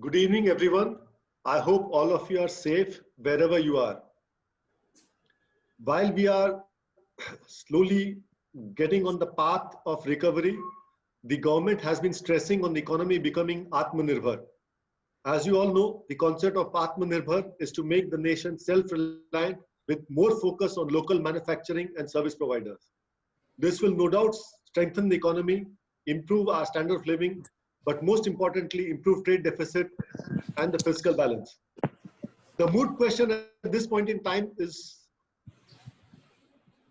Good evening, everyone. I hope all of you are safe wherever you are. While we are slowly getting on the path of recovery, the government has been stressing on the economy becoming Atmanirbhar. As you all know, the concept of Atmanirbhar is to make the nation self-reliant with more focus on local manufacturing and service providers. This will no doubt strengthen the economy, improve our standard of living, but most importantly, improve trade deficit and the fiscal balance. The moot question at this point in time is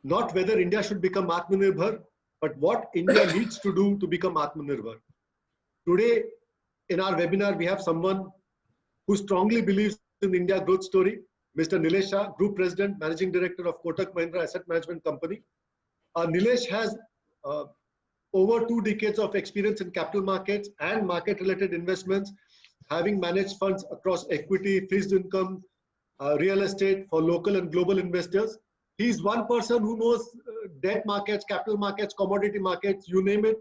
not whether India should become Atmanirbhar, but what India needs to do to become Atmanirbhar. Today, in our webinar, we have someone who strongly believes in India growth story, Mr. Nilesh Shah, Group President, Managing Director of Kotak Mahindra Asset Management Company. Nilesh has over 2 decades of experience in capital markets and market-related investments, having managed funds across equity, fixed income, real estate for local and global investors. He's one person who knows debt markets, capital markets, commodity markets, you name it,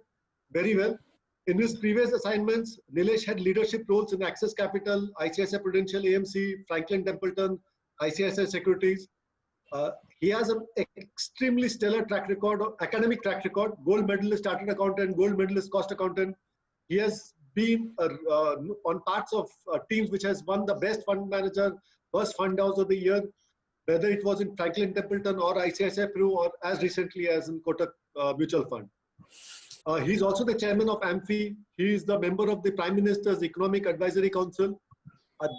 very well. In his previous assignments, Nilesh had leadership roles in Access Capital, ICICI Prudential AMC, Franklin Templeton, ICICI Securities. He has an extremely stellar track record, academic track record, gold medalist chartered accountant, gold medalist cost accountant. He has been on parts of teams which has won the best fund manager, first fund house of the year, whether it was in Franklin Templeton or ICICI Pru or as recently as in Kotak Mutual Fund. He's also the chairman of AMFI. He is the member of the Prime Minister's Economic Advisory Council.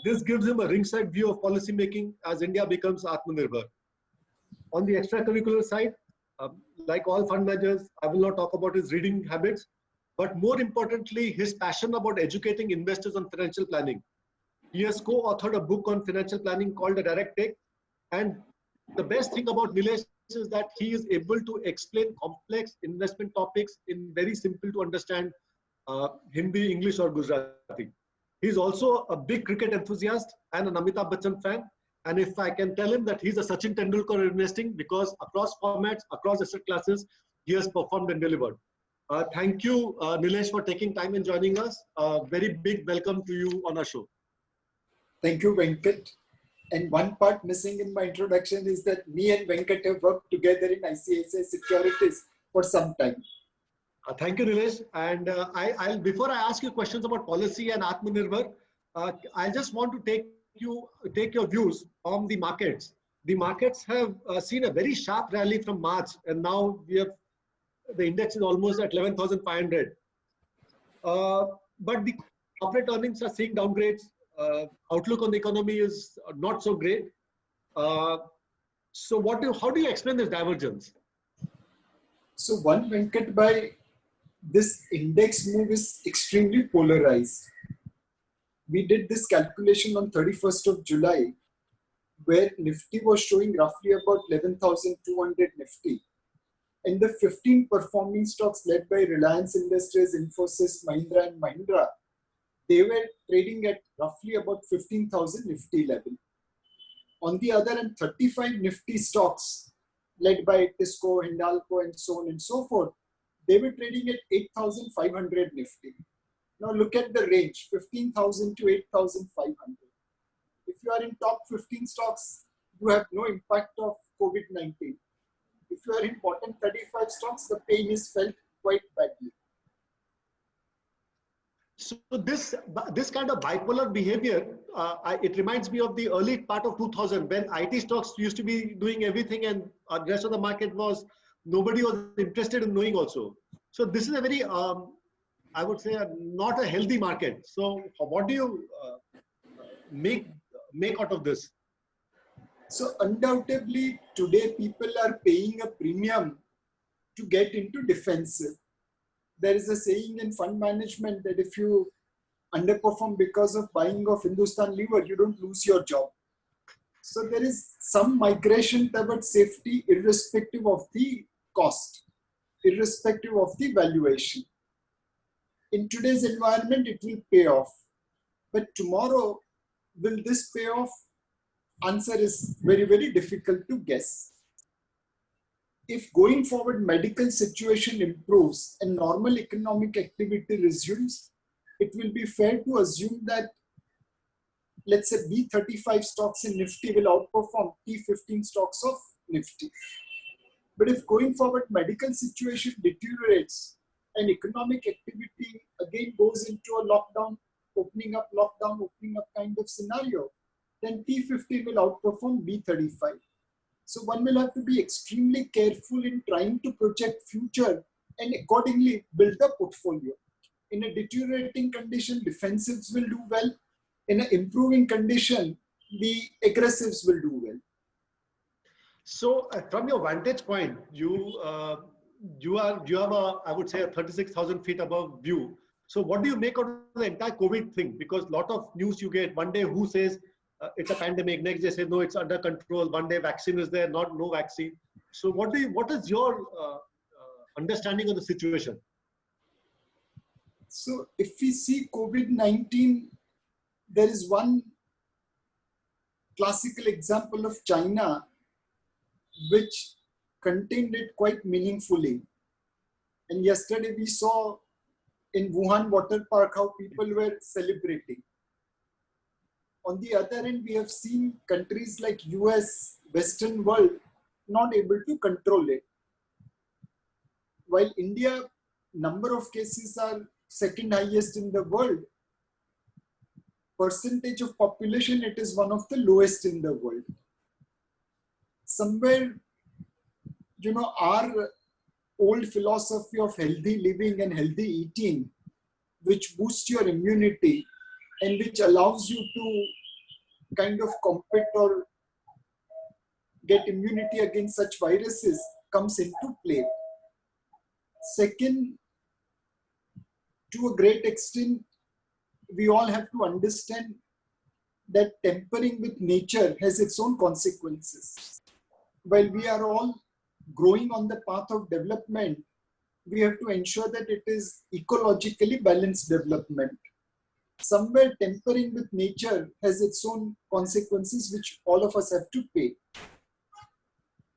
This gives him a ringside view of policy making as India becomes Atmanirbhar. On the extracurricular side, like all fund managers, I will not talk about his reading habits, but more importantly, his passion about educating investors on financial planning. He has co-authored a book on financial planning called The Direct Take. And the best thing about Nilesh is that he is able to explain complex investment topics in very simple to understand Hindi, English or Gujarati. He's also a big cricket enthusiast and an Amitabh Bachchan fan. And if I can tell him that he's a Sachin Tendulkar investing because across formats, across asset classes, he has performed and delivered. Thank you, Nilesh, for taking time and joining us. Very big welcome to you on our show. Thank you, Venkat. And one part missing in my introduction is that me and Venkat have worked together in ICICI Securities for some time. Thank you, Nilesh. And before I ask you questions about policy and Atmanirbhar, I just want to take your views on the markets. The markets have seen a very sharp rally from March, and now the index is almost at 11,500. But the corporate earnings are seeing downgrades. Outlook on the economy is not so great. So how do you explain this divergence? So one, Venkat, by this index move is extremely polarized. We did this calculation on 31st of July, where Nifty was showing roughly about 11,200 Nifty. And the 15 performing stocks led by Reliance Industries, Infosys, Mahindra and Mahindra, they were trading at roughly about 15,000 Nifty level. On the other hand, 35 Nifty stocks led by Tisco, Hindalco and so on and so forth, they were trading at 8,500 Nifty. Now look at the range, 15,000 to 8,500. If you are in top 15 stocks, you have no impact of COVID-19. If you are in bottom 35 stocks, the pain is felt quite badly. So this kind of bipolar behavior, it reminds me of the early part of 2000 when IT stocks used to be doing everything and the rest of the market nobody was interested in knowing also. So this is a very, I would say, not a healthy market. So what do you make out of this? So undoubtedly today people are paying a premium to get into defensive. There is a saying in fund management that if you underperform because of buying of Hindustan Lever, you don't lose your job. So there is some migration towards safety irrespective of the cost, irrespective of the valuation. In today's environment, it will pay off. But tomorrow, will this pay off? Answer is very, very difficult to guess. If going forward medical situation improves and normal economic activity resumes, it will be fair to assume that let's say B35 stocks in Nifty will outperform T15 stocks of Nifty. But if going forward medical situation deteriorates and economic activity again goes into a lockdown, opening up kind of scenario, then T50 will outperform B35. So one will have to be extremely careful in trying to project future and accordingly build a portfolio. In a deteriorating condition, defensives will do well. In an improving condition, the aggressives will do well. So, from your vantage point, you have a, I would say, a 36,000 feet above view. So, what do you make out of the entire COVID thing? Because a lot of news you get one day, who says it's a pandemic, next day say no, it's under control. One day vaccine is there, no vaccine. So, what is your understanding of the situation? So, if we see COVID-19, there is one classical example of China which contained it quite meaningfully. And yesterday we saw in Wuhan water park how people were celebrating. On the other end, we have seen countries like US, Western world, not able to control it. While India, number of cases are second highest in the world, percentage of population, it is one of the lowest in the world. Somewhere, our old philosophy of healthy living and healthy eating, which boosts your immunity and which allows you to kind of compete or get immunity against such viruses, comes into play. Second, to a great extent, we all have to understand that tampering with nature has its own consequences. While we are all growing on the path of development, we have to ensure that it is ecologically balanced development. Somewhere tampering with nature has its own consequences, which all of us have to pay.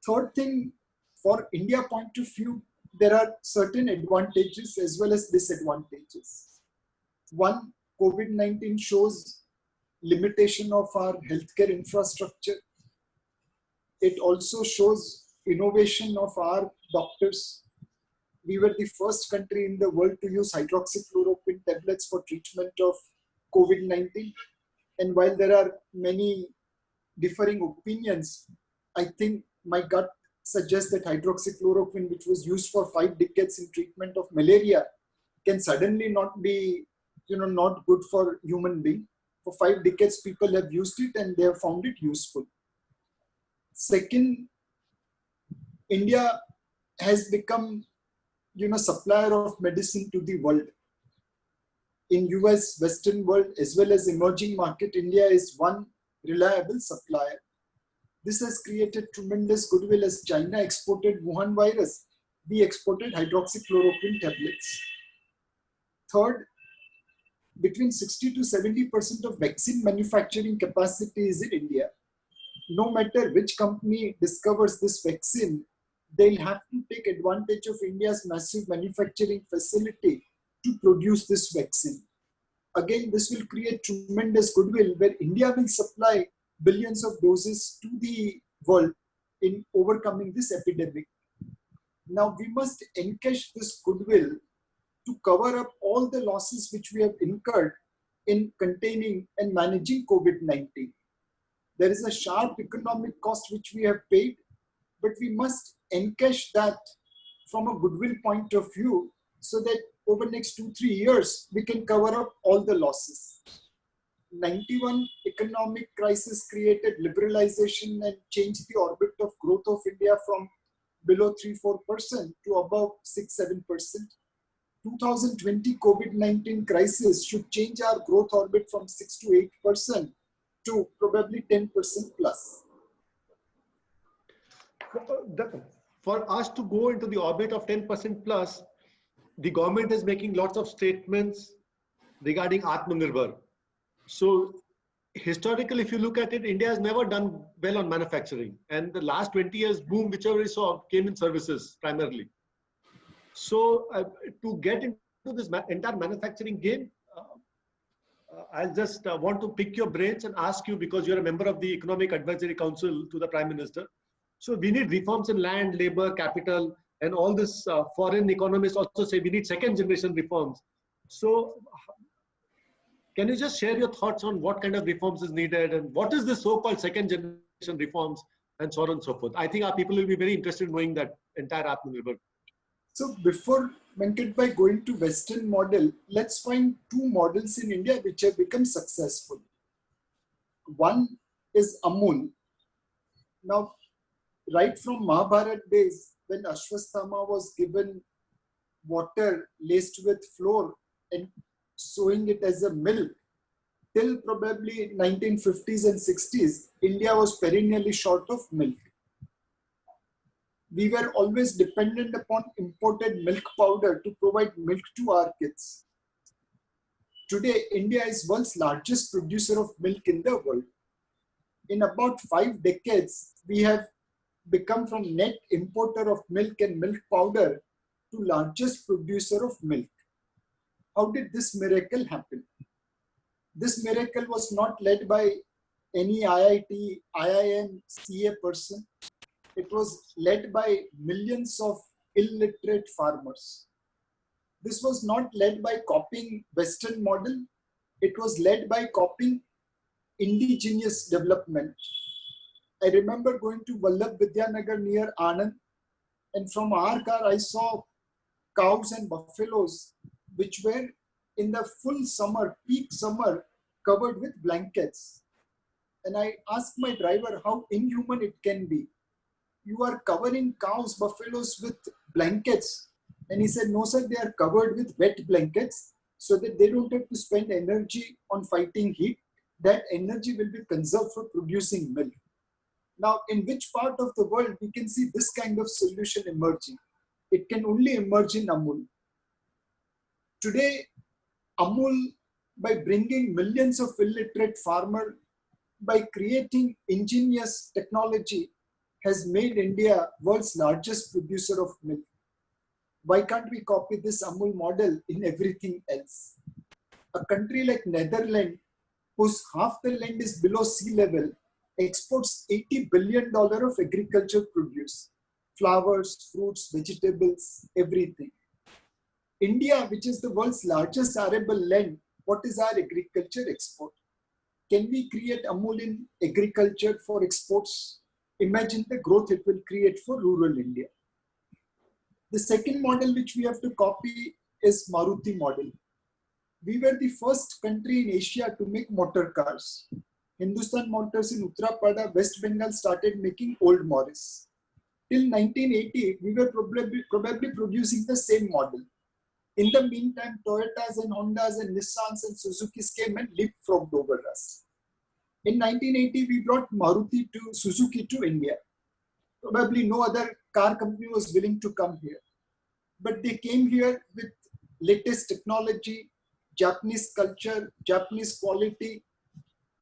Third thing, for India point of view, there are certain advantages as well as disadvantages. One, COVID-19 shows limitation of our healthcare infrastructure. It also shows innovation of our doctors. We were the first country in the world to use hydroxychloroquine tablets for treatment of COVID-19. And while there are many differing opinions, I think my gut suggests that hydroxychloroquine, which was used for 5 decades in treatment of malaria, can suddenly not be, not good for human being. For 5 decades, people have used it and they have found it useful. Second, India has become, supplier of medicine to the world. In US, Western world, as well as emerging market, India is one reliable supplier. This has created tremendous goodwill as China exported Wuhan virus. We exported hydroxychloroquine tablets. Third, between 60 to 70% of vaccine manufacturing capacity is in India. No matter which company discovers this vaccine, they'll have to take advantage of India's massive manufacturing facility to produce this vaccine. Again, this will create tremendous goodwill where India will supply billions of doses to the world in overcoming this epidemic. Now, we must encash this goodwill to cover up all the losses which we have incurred in containing and managing COVID-19. There is a sharp economic cost which we have paid, but we must encash that from a goodwill point of view so that over the next 2-3 years, we can cover up all the losses. 91 economic crisis created liberalization and changed the orbit of growth of India from below 3-4% to above 6-7%. 2020 COVID-19 crisis should change our growth orbit from 6 to 8% to probably 10% plus. For us to go into the orbit of 10% plus, the government is making lots of statements regarding Atmanirbhar. So historically, if you look at it, India has never done well on manufacturing. And the last 20 years boom, whichever we saw, came in services primarily. So to get into this entire manufacturing game, I'll just want to pick your brains and ask you, because you're a member of the Economic Advisory Council to the Prime Minister. So we need reforms in land, labor, capital, and all this. Foreign economists also say we need second generation reforms. So can you just share your thoughts on what kind of reforms is needed and what is the so-called second generation reforms and so on and so forth? I think our people will be very interested in knowing that entire Atmanirbhar. So before Venkat by going to Western model, let's find two models in India which have become successful. One is Amul. Now, right from Mahabharat days, when Ashwasthama was given water laced with flour and sowing it as a milk, till probably 1950s and 60s, India was perennially short of milk. We were always dependent upon imported milk powder to provide milk to our kids. Today, India is world's largest producer of milk in the world. In about 5 decades, we have become from net importer of milk and milk powder to largest producer of milk. How did this miracle happen? This miracle was not led by any IIT, IIM, CA person. It was led by millions of illiterate farmers. This was not led by copying Western model. It was led by copying indigenous development. I remember going to Vallabh Vidyanagar near Anand, and from our car I saw cows and buffaloes which were in the full summer, peak summer, covered with blankets. And I asked my driver how inhuman it can be. You are covering cows, buffaloes with blankets. And he said, no, sir, they are covered with wet blankets so that they don't have to spend energy on fighting heat. That energy will be conserved for producing milk. Now, in which part of the world we can see this kind of solution emerging? It can only emerge in Amul. Today, Amul, by bringing millions of illiterate farmers, by creating ingenious technology, has made India world's largest producer of milk. Why can't we copy this Amul model in everything else? A country like Netherlands, whose half the land is below sea level, exports $80 billion of agriculture produce, flowers, fruits, vegetables, everything. India, which is the world's largest arable land, what is our agriculture export? Can we create Amul in agriculture for exports? Imagine the growth it will create for rural India. The second model which we have to copy is Maruti model. We were the first country in Asia to make motor cars. Hindustan Motors in Uttarpada, West Bengal started making old Morris. Till 1980, we were probably producing the same model. In the meantime, Toyotas and Hondas and Nissans and Suzuki's came and leapfrogged over us. In 1980, we brought Suzuki to India. Probably no other car company was willing to come here. But they came here with latest technology, Japanese culture, Japanese quality,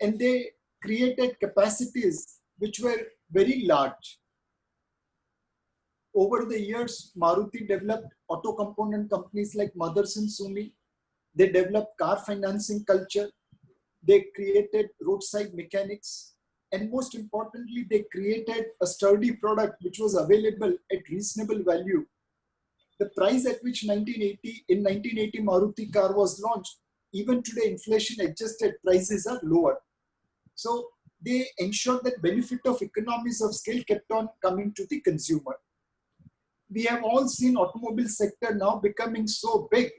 and they created capacities which were very large. Over the years, Maruti developed auto component companies like Motherson Sumi. They developed car financing culture. They created roadside mechanics. And most importantly, they created a sturdy product which was available at reasonable value. The price at which in 1980 Maruti car was launched, even today inflation adjusted prices are lower. So they ensured that benefit of economies of scale kept on coming to the consumer. We have all seen automobile sector now becoming so big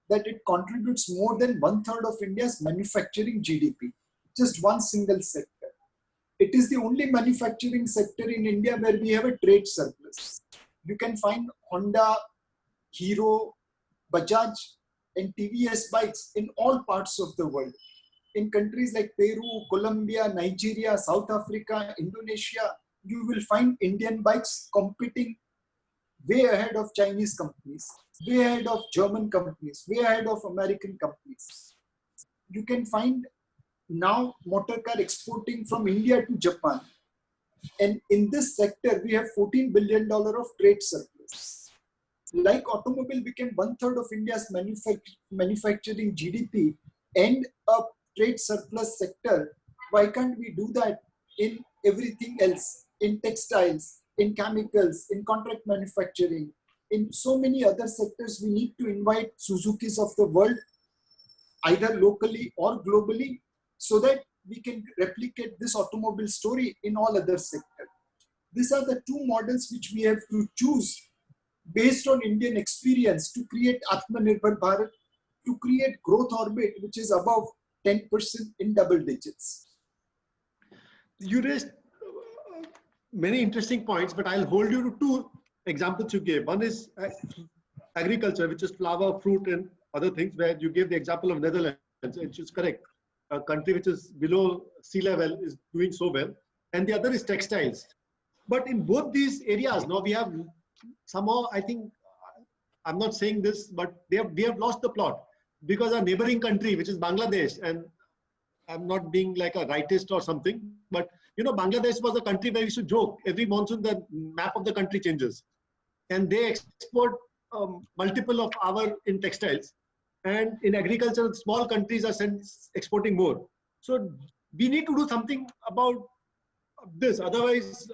that it contributes more than 1/3 of India's manufacturing GDP. Just one single sector. It is the only manufacturing sector in India where we have a trade surplus. You can find Honda, Hero, Bajaj, and TVS bikes in all parts of the world. In countries like Peru, Colombia, Nigeria, South Africa, Indonesia, you will find Indian bikes competing way ahead of Chinese companies, way ahead of German companies, way ahead of American companies. You can find now motor car exporting from India to Japan. And in this sector, we have $14 billion of trade surplus. Like automobile became 1/3 of India's manufacturing GDP and a trade surplus sector, why can't we do that in everything else, in textiles, in chemicals, in contract manufacturing, in so many other sectors? We need to invite Suzuki's of the world, either locally or globally, so that we can replicate this automobile story in all other sectors. These are the two models which we have to choose based on Indian experience to create Atmanirbhar Bharat, to create growth orbit which is above 10% in double digits. You raised many interesting points, but I'll hold you to two examples you gave. One is agriculture, which is flower, fruit, and other things, where you gave the example of Netherlands, which is correct. A country which is below sea level is doing so well. And the other is textiles. But in both these areas, now we have somehow, I think, I'm not saying this, but we have lost the plot, because our neighboring country, which is Bangladesh, and I'm not being like a rightist or something, but Bangladesh was a country where we used to joke every monsoon the map of the country changes, and they export multiple of our in textiles, and in agriculture, small countries are exporting more. So we need to do something about this. Otherwise,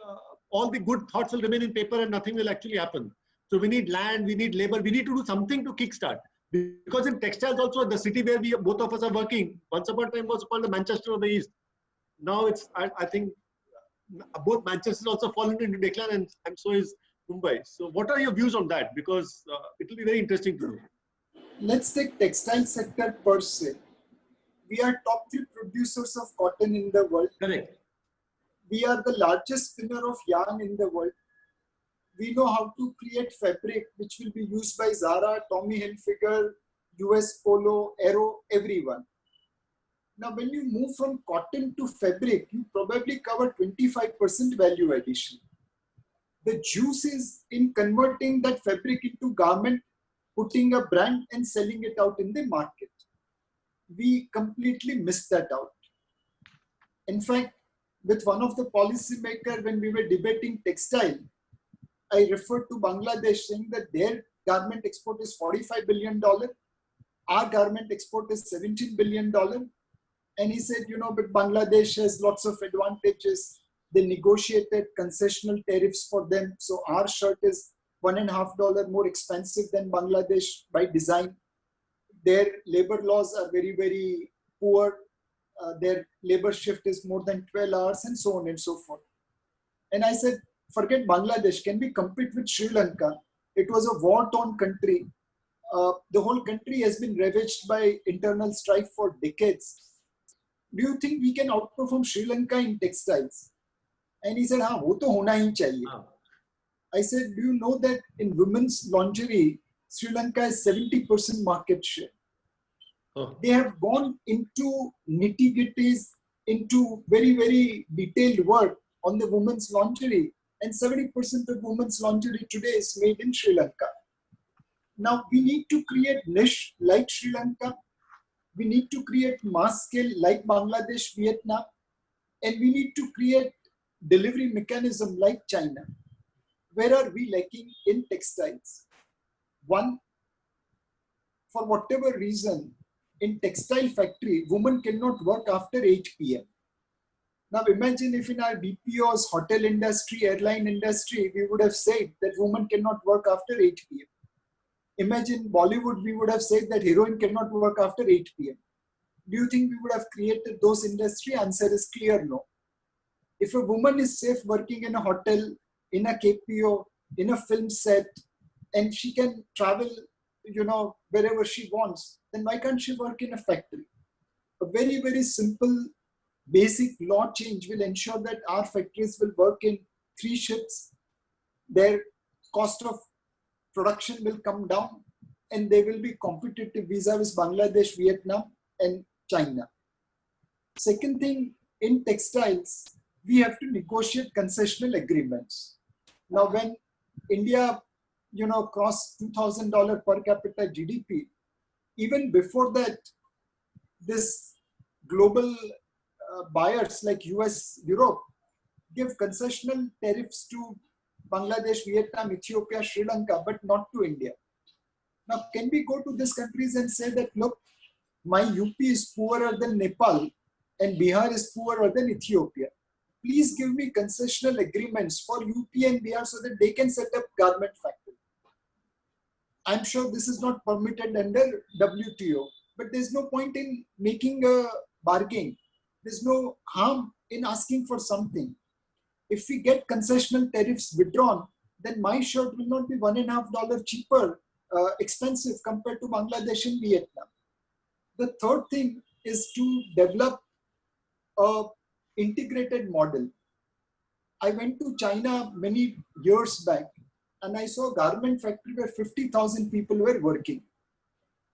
all the good thoughts will remain in paper and nothing will actually happen. So we need land, we need labor, we need to do something to kickstart. Because in textiles also, the city where we both of us are working, once upon a time was called the Manchester of the East. Now it's, I think, both Manchester also fallen into decline, and so is Mumbai. So what are your views on that? Because it will be very interesting to know. Let's take textile sector per se. We are top 3 producers of cotton in the world. Correct. We are the largest spinner of yarn in the world. We know how to create fabric which will be used by Zara, Tommy Hilfiger, US Polo, Aero, everyone. Now, when you move from cotton to fabric, you probably cover 25% value addition. The juice is in converting that fabric into garment, putting a brand and selling it out in the market. We completely missed that out. In fact, with one of the policymakers, when we were debating textile, I referred to Bangladesh saying that their garment export is $45 billion. Our garment export is $17 billion. And he said, but Bangladesh has lots of advantages. They negotiated concessional tariffs for them. So our shirt is $1.50 more expensive than Bangladesh by design. Their labor laws are very, very poor. Their labor shift is more than 12 hours and so on and so forth. And I said, forget Bangladesh. Can we compete with Sri Lanka? It was a war-torn country. The whole country has been ravaged by internal strife for decades. Do you think we can outperform Sri Lanka in textiles? And he said, हाँ, वो तो होना ही चाहिए. I said, do you know that in women's lingerie, Sri Lanka has 70% market share? Oh. They have gone into nitty-gritties, into very, very detailed work on the women's lingerie. And 70% of women's lingerie today is made in Sri Lanka. Now, we need to create niche like Sri Lanka. We need to create mass scale like Bangladesh, Vietnam. And we need to create delivery mechanism like China. Where are we lacking in textiles? One, for whatever reason, in textile factory, women cannot work after 8 p.m. Now imagine if in our BPOs, hotel industry, airline industry, we would have said that women cannot work after 8 p.m. Imagine Bollywood, we would have said that heroine cannot work after 8 p.m. Do you think we would have created those industry? Answer is clear no. If a woman is safe working in a hotel, in a KPO, in a film set, and she can travel, wherever she wants, then why can't she work in a factory? A very, very simple, basic law change will ensure that our factories will work in 3 shifts. Their cost of production will come down and they will be competitive vis-a-vis Bangladesh, Vietnam, and China. Second thing, in textiles, we have to negotiate concessional agreements. Now, when India, crossed $2,000 per capita GDP, even before that, this global buyers like US, Europe, give concessional tariffs to Bangladesh, Vietnam, Ethiopia, Sri Lanka, but not to India. Now, can we go to these countries and say that, look, My UP is poorer than Nepal and Bihar is poorer than Ethiopia. Please give me concessional agreements for UP and Bihar so that they can set up garment factory. I'm sure this is not permitted under WTO, but there's no point in making a bargain. There's no harm in asking for something. If we get concessional tariffs withdrawn, then my shirt will not be $1.50 cheaper, expensive compared to Bangladesh and Vietnam. The third thing is to develop a integrated model. I went to China many years back and I saw a garment factory where 50,000 people were working.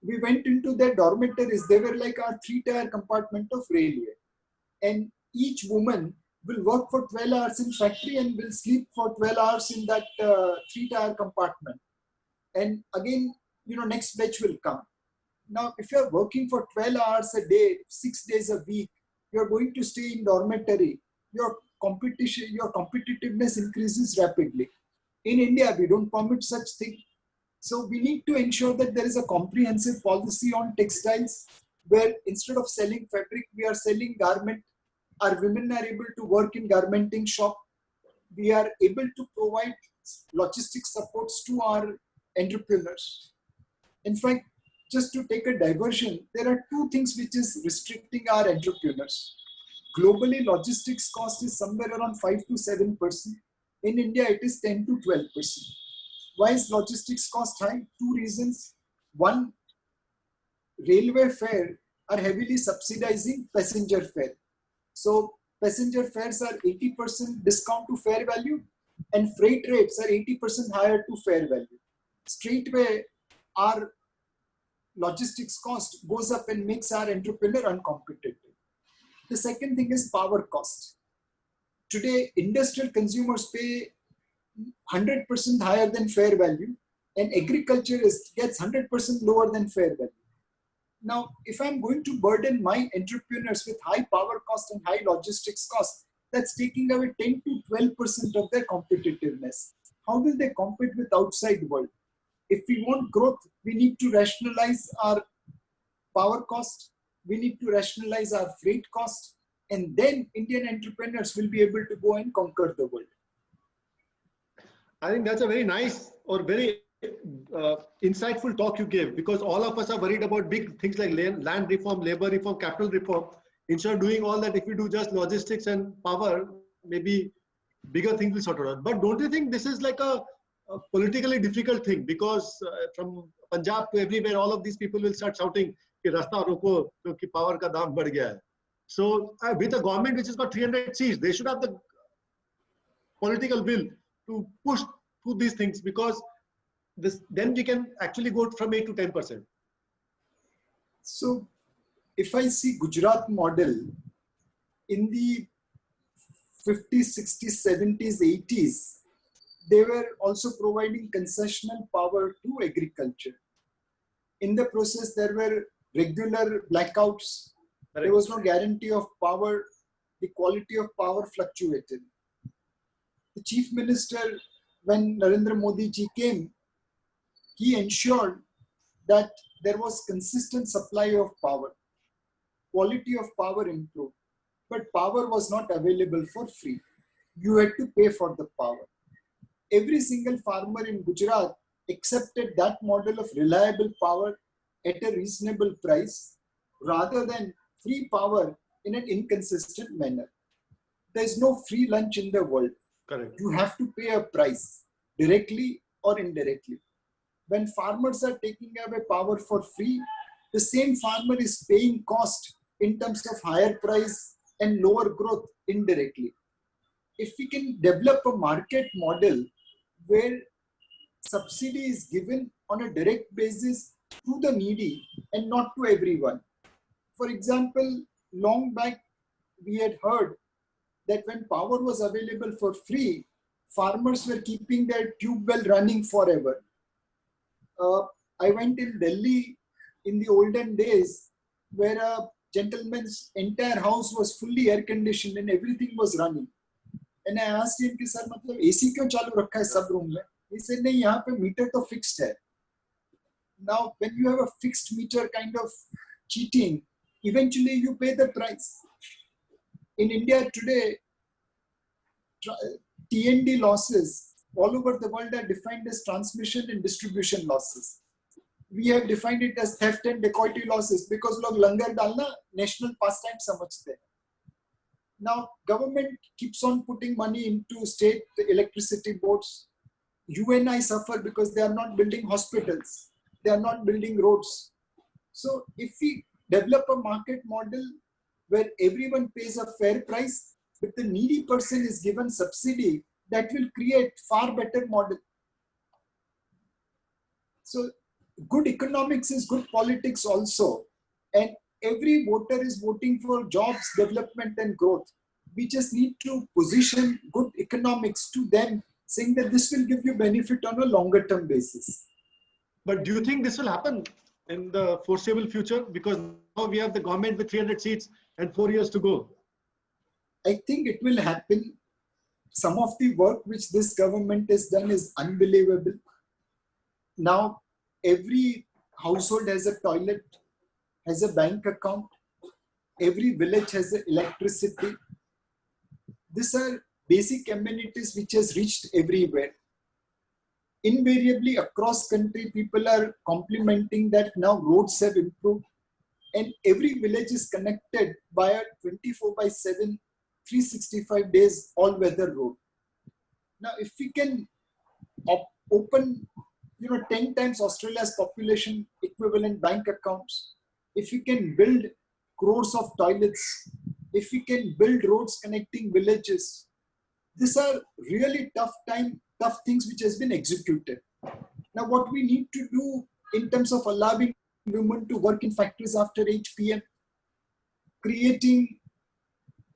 We went into their dormitories. They were like our 3-tier compartment of railway. And each woman will work for 12 hours in factory and will sleep for 12 hours in that 3-tier compartment. And again, next batch will come. Now, if you're working for 12 hours a day, 6 days a week, you're going to stay in dormitory. Your competitiveness increases rapidly. In India, we don't permit such thing. So we need to ensure that there is a comprehensive policy on textiles where instead of selling fabric, we are selling garment. Our women are able to work in garmenting shop. We are able to provide logistic supports to our entrepreneurs. In fact, just to take a diversion, there are two things which is restricting our entrepreneurs. Globally, logistics cost is somewhere around 5 to 7%. In India, it is 10 to 12%. Why is logistics cost high? Two reasons. One, railway fare are heavily subsidizing passenger fare. So passenger fares are 80% discount to fair value and freight rates are 80% higher to fair value. Straightway, our logistics cost goes up and makes our entrepreneur uncompetitive. The second thing is power cost. Today, industrial consumers pay 100% higher than fair value and agriculture gets 100% lower than fair value. Now, if I'm going to burden my entrepreneurs with high power cost and high logistics cost, that's taking away 10 to 12% of their competitiveness. How will they compete with outside world? If we want growth, we need to rationalize our power cost. We need to rationalize our freight cost. And then Indian entrepreneurs will be able to go and conquer the world. I think that's a very nice or very insightful talk you gave, because all of us are worried about big things like land reform, labor reform, capital reform. Instead of doing all that, if we do just logistics and power, maybe bigger things will sort out. But don't you think this is like a politically difficult thing? Because from Punjab to everywhere, all of these people will start shouting कि रास्ता रोको क्योंकि power का दाम बढ़ गया है. So with a government which has got 300 seats, they should have the political will to push through these things, because then we can actually go from 8 to 10%. So if I see Gujarat model in the 50s, 60s, 70s, 80s, they were also providing concessional power to agriculture. In the process, there were regular blackouts. There was no guarantee of power. The quality of power fluctuated. The chief minister, when Narendra Modi ji came, he ensured that there was consistent supply of power. Quality of power improved, but power was not available for free. You had to pay for the power. Every single farmer in Gujarat accepted that model of reliable power at a reasonable price rather than free power in an inconsistent manner. There is no free lunch in the world. Correct. You have to pay a price, directly or indirectly. When farmers are taking away power for free, the same farmer is paying cost in terms of higher price and lower growth indirectly. If we can develop a market model where subsidy is given on a direct basis to the needy and not to everyone. For example, long back we had heard that when power was available for free, farmers were keeping their tube well running forever. I went in Delhi in the olden days where a gentleman's entire house was fully air conditioned and everything was running. And I asked him, sir, मतलब AC क्यों चालू रखा है सब room में? He said, नहीं, यहाँ पे मीटर तो fixed है. Now, when you have a fixed meter kind of cheating, eventually you pay the price. In India today, T&D losses all over the world are defined as transmission and distribution losses. We have defined it as theft and dacoity losses because log langar dalna national pastime samajhte hain. Now government keeps on putting money into state electricity boards. You and I suffer because they are not building hospitals, they are not building roads. So if we develop a market model where everyone pays a fair price, but the needy person is given subsidy, that will create far better model. So good economics is good politics also. And every voter is voting for jobs, development and growth. We just need to position good economics to them, saying that this will give you benefit on a longer term basis. But do you think this will happen in the foreseeable future? Because now we have the government with 300 seats and 4 years to go. I think it will happen. Some of the work which this government has done is unbelievable. Now, every household has a toilet, has a bank account, every village has electricity. These are basic amenities which has reached everywhere. Invariably across country, people are complimenting that now roads have improved and every village is connected by a 24/7, 365 days all-weather road. Now, if we can open 10 times Australia's population equivalent bank accounts, if we can build crores of toilets, if we can build roads connecting villages, these are really tough things which has been executed. Now, what we need to do in terms of allowing women to work in factories after 8 p.m., creating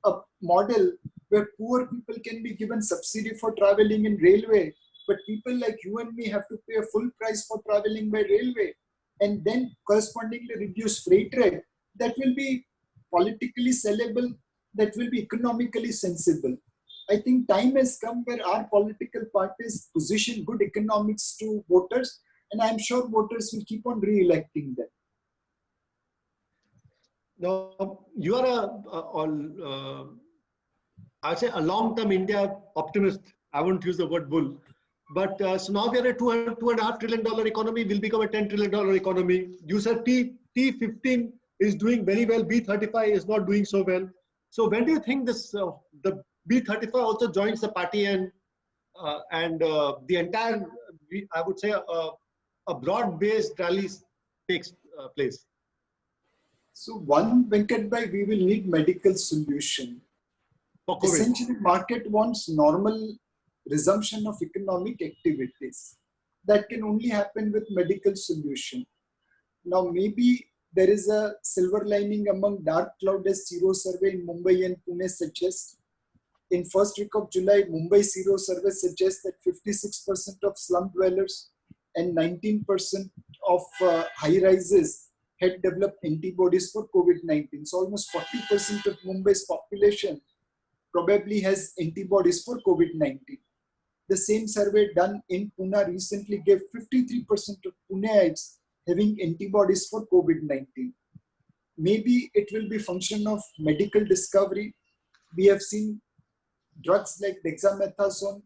a model where poor people can be given subsidy for traveling in railway, but people like you and me have to pay a full price for traveling by railway, and then correspondingly reduce freight rate, that will be politically sellable, that will be economically sensible. I think time has come where our political parties position good economics to voters, and I'm sure voters will keep on re-electing them. Now, you are I'd say a long-term India optimist. I won't use the word bull. But so now we are a $2.5 trillion economy, will become a $10 trillion economy. You said T15 is doing very well, B35 is not doing so well. So when do you think this the B35 also joins the party and the entire, I would say, a broad-based rally takes place? So one, Venkat bhai, we will need medical solution. Essentially, market wants normal resumption of economic activities. That can only happen with medical solution. Now, maybe there is a silver lining among dark cloud, as Zero survey in Mumbai and Pune suggests. In first week of July, Mumbai Zero survey suggests that 56% of slum dwellers and 19% of high-rises had developed antibodies for COVID-19. So almost 40% of Mumbai's population probably has antibodies for COVID-19. The same survey done in Pune recently gave 53% of Puneites having antibodies for COVID-19. Maybe it will be function of medical discovery. We have seen drugs like dexamethasone,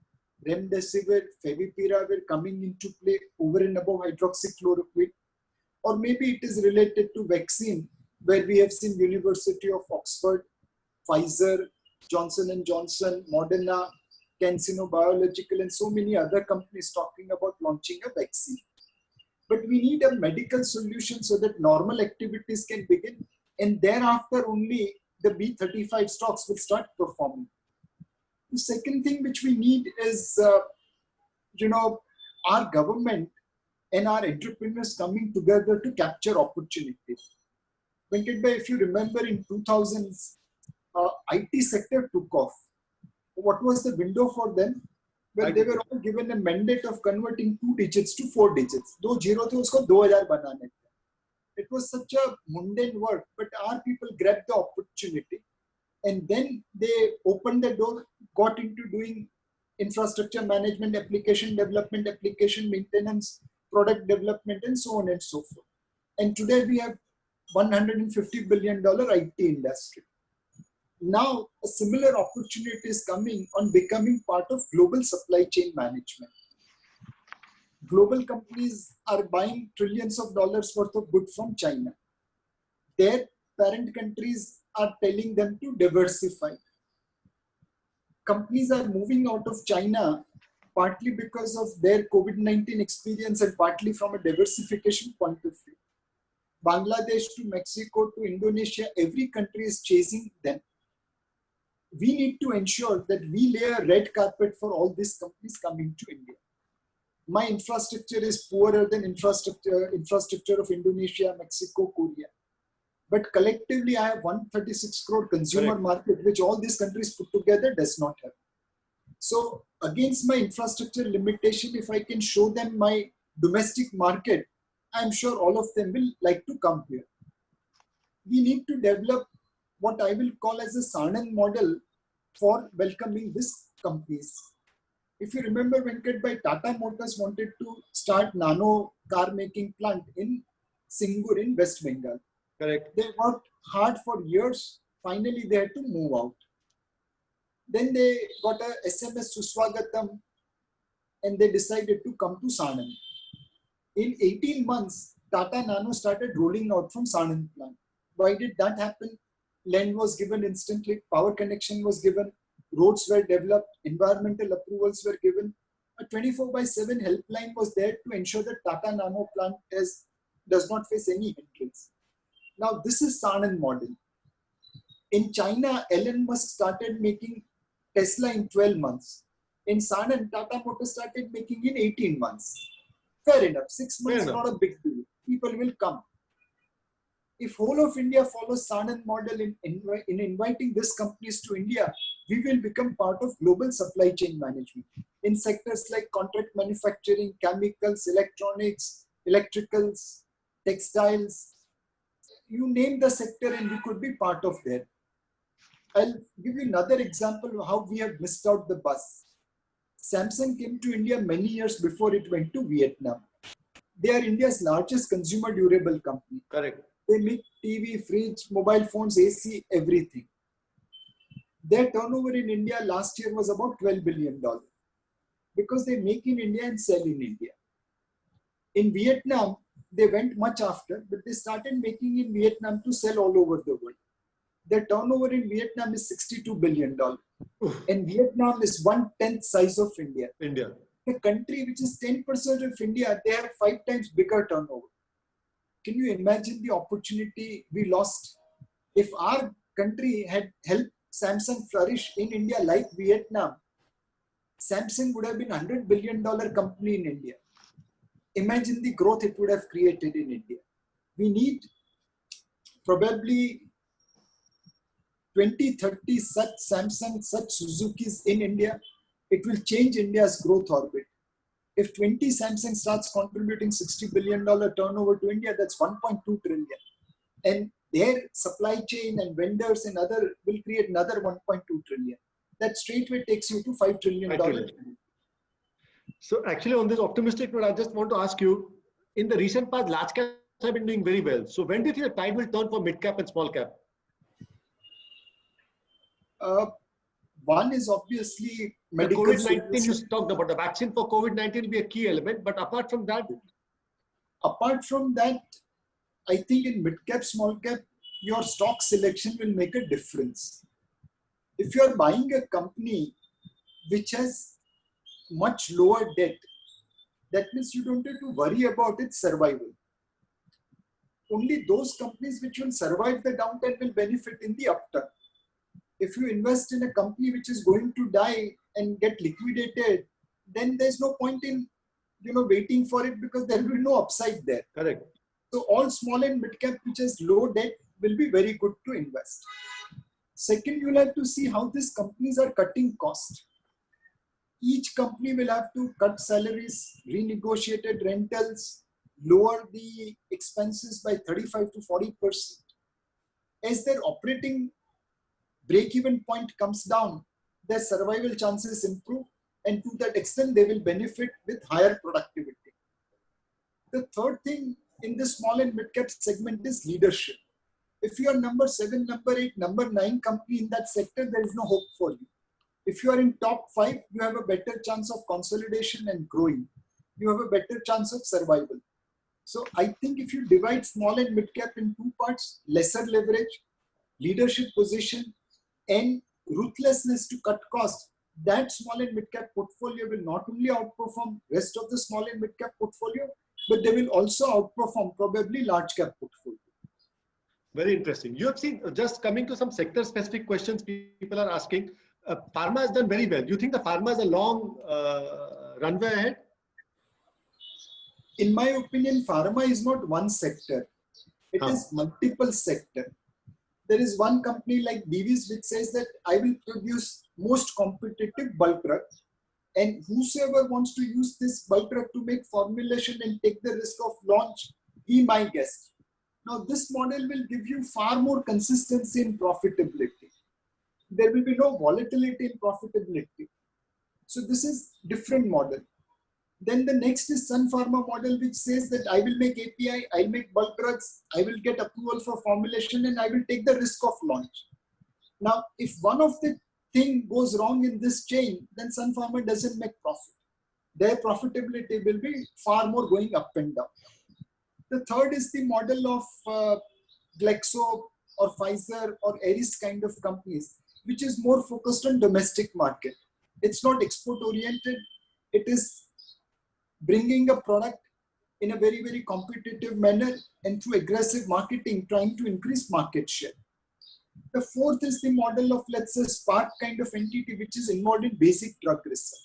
remdesivir, favipiravir coming into play over and above hydroxychloroquine. Or maybe it is related to vaccine, where we have seen University of Oxford, Pfizer, Johnson & Johnson, Moderna, CanSino Biological, and so many other companies talking about launching a vaccine. But we need a medical solution so that normal activities can begin, and thereafter only the B35 stocks will start performing. The second thing which we need is, our government and our entrepreneurs coming together to capture opportunities. Venkat bhai, if you remember in 2000s, IT sector took off. What was the window for them? Well, they were all given a mandate of converting 2 digits to 4 digits. दो zero थे उसको 2000 बनाने थे. It was such a mundane work, but our people grabbed the opportunity, and then they opened the door, got into doing infrastructure management, application development, application maintenance, product development, and so on and so forth. And today we have $150 billion IT industry. Now, a similar opportunity is coming on becoming part of global supply chain management. Global companies are buying trillions of dollars worth of goods from China. Their parent countries are telling them to diversify. Companies are moving out of China partly because of their COVID-19 experience and partly from a diversification point of view. Bangladesh to Mexico to Indonesia, every country is chasing them. We need to ensure that we lay a red carpet for all these companies coming to India. My infrastructure is poorer than infrastructure of Indonesia, Mexico, Korea. But collectively, I have 136 crore consumer market, which all these countries put together does not have. So against my infrastructure limitation, if I can show them my domestic market, I'm sure all of them will like to come here. We need to develop what I will call as a Sanand model for welcoming these companies. If you remember, Venkat, Tata Motors wanted to start nano car making plant in Singur in West Bengal. Correct. They worked hard for years. Finally, they had to move out. Then they got a SMS Suswagatam and they decided to come to Sanand. In 18 months, Tata Nano started rolling out from Sanand plant. Why did that happen? Land was given instantly, power connection was given, roads were developed, environmental approvals were given. A 24/7 helpline was there to ensure that Tata Nano plant does not face any hindrance. Now, this is Sanand model. In China, Elon Musk started making Tesla in 12 months. In Sanand, Tata Motors started making in 18 months. Fair enough. 6 months, not a big deal. People will come. If whole of India follows Sanand model in inviting these companies to India, we will become part of global supply chain management in sectors like contract manufacturing, chemicals, electronics, electricals, textiles. You name the sector and we could be part of there. I'll give you another example of how we have missed out the bus. Samsung came to India many years before it went to Vietnam. They are India's largest consumer durable company. Correct. They make TV, fridge, mobile phones, AC, everything. Their turnover in India last year was about $12 billion because they make in India and sell in India. In Vietnam, they went much after, but they started making in Vietnam to sell all over the world. Their turnover in Vietnam is $62 billion. And Vietnam is 1/10 size of India. The country which is 10% of India, they have 5 times bigger turnover. Can you imagine the opportunity we lost? If our country had helped Samsung flourish in India like Vietnam, Samsung would have been $100 billion company in India. Imagine the growth it would have created in India. We need probably 20, 30 such Samsung, such Suzuki's in India. It will change India's growth orbit. If 20 Samsung starts contributing $60 billion turnover to India, that's 1.2 trillion. And their supply chain and vendors and other will create another 1.2 trillion. That straightway takes you to $5 trillion. So actually on this optimistic note, I just want to ask you, in the recent past, large caps have been doing very well. So when do you think the tide will turn for mid cap and small cap? One is obviously medical. COVID-19 you talked about. The vaccine for COVID-19 will be a key element. But apart from that, I think in mid cap, small cap, your stock selection will make a difference. If you are buying a company which has much lower debt, that means you don't have to worry about its survival. Only those companies which will survive the downturn will benefit in the upturn. If you invest in a company which is going to die and get liquidated, then there's no point in waiting for it because there will be no upside there. Correct. So all small and mid cap which has low debt will be very good to invest. Second, you'll have to see how these companies are cutting cost. Each company will have to cut salaries, renegotiated rentals, lower the expenses by 35 to 40%. As their operating break-even point comes down, their survival chances improve, and to that extent, they will benefit with higher productivity. The third thing in the small and mid-cap segment is leadership. If you are number 7, number 8, number 9 company in that sector, there is no hope for you. If you are in top 5, you have a better chance of consolidation and growing. You have a better chance of survival. So I think if you divide small and mid-cap in 2 parts, lesser leverage, leadership position, and ruthlessness to cut costs, that small and mid-cap portfolio will not only outperform rest of the small and mid-cap portfolio, but they will also outperform probably large cap portfolio. Very interesting. You have seen, just coming to some sector specific questions people are asking, pharma has done very well. Do you think the pharma has a long runway ahead? In my opinion, pharma is not one sector. It is multiple sector. There is one company like Divi's which says that I will produce most competitive bulk drug, and whosoever wants to use this bulk drug to make formulation and take the risk of launch, be my guest. Now this model will give you far more consistency in profitability. There will be no volatility in profitability. So this is different model. Then the next is Sun Pharma model, which says that I will make API, I'll make bulk drugs, I will get approval for formulation, and I will take the risk of launch. Now, if one of the thing goes wrong in this chain, then Sun Pharma doesn't make profit. Their profitability will be far more going up and down. The third is the model of Glaxo or Pfizer or Eris kind of companies, which is more focused on domestic market. It's not export oriented. It is bringing a product in a very, very competitive manner and through aggressive marketing, trying to increase market share. The fourth is the model of, let's say, Spark kind of entity, which is involved in basic drug research.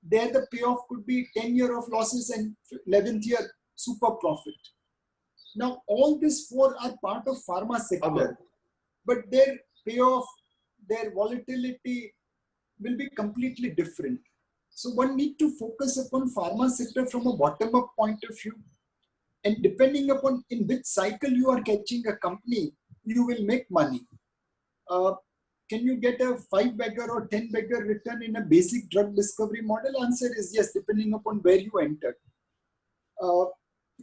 There, the payoff could be 10 years of losses and 11th year super profit. Now, all these 4 are part of pharma sector, but their payoff, their volatility will be completely different. So one need to focus upon pharma sector from a bottom-up point of view. And depending upon in which cycle you are catching a company, you will make money. Can you get a 5-bagger or 10-bagger return in a basic drug discovery model? Answer is yes, depending upon where you entered.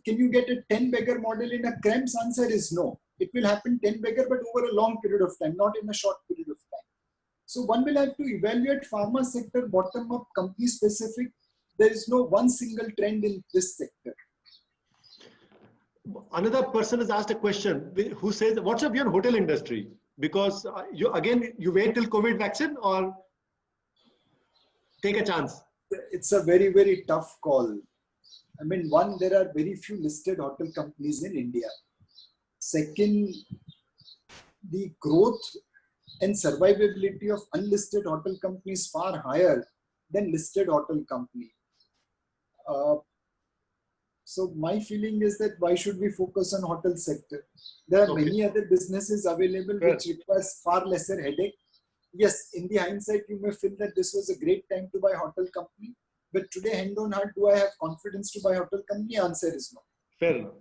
Can you get a 10-bagger model in a CRAMS? Answer is no. It will happen 10-bagger, but over a long period of time, not in a short period of time. So one will have to evaluate pharma sector bottom-up, company specific. There is no one single trend in this sector. Another person has asked a question who says, what's your view on hotel industry? Because you wait till COVID vaccine or take a chance? It's a very, very tough call. I mean, one, there are very few listed hotel companies in India. Second, the growth and survivability of unlisted hotel companies far higher than listed hotel company. So my feeling is that why should we focus on hotel sector? There are many other businesses available which requires far lesser headache. Yes, in the hindsight, you may feel that this was a great time to buy hotel company. But today, hand on heart, do I have confidence to buy hotel company? Answer is no. Fair enough.